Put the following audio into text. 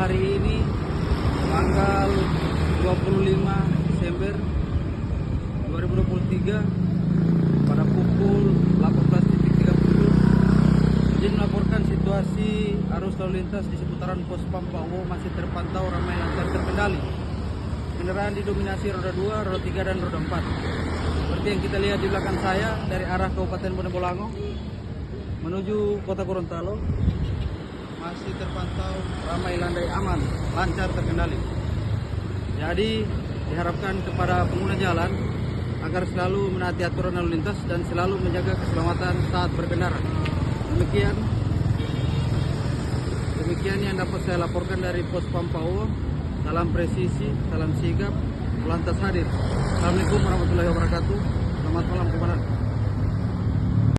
hari ini tanggal 25 Desember 2023 pada pukul 18.30 izin melaporkan situasi arus lalu lintas di seputaran Pos Pampauwo masih terpantau ramai lancar terkendali. Kendaraan didominasi roda 2, roda 3 dan roda 4. Seperti yang kita lihat di belakang saya dari arah Kabupaten Bonebolango menuju Kota Gorontalo masih terpantau ramai landai aman, lancar terkendali. Jadi diharapkan kepada pengguna jalan agar selalu menaati aturan lalu lintas dan selalu menjaga keselamatan saat berkendara. Demikian yang dapat saya laporkan dari Pos Pampauwo. Salam presisi, salam sigap, lantas hadir. Assalamualaikum warahmatullahi wabarakatuh. Selamat malam komandan.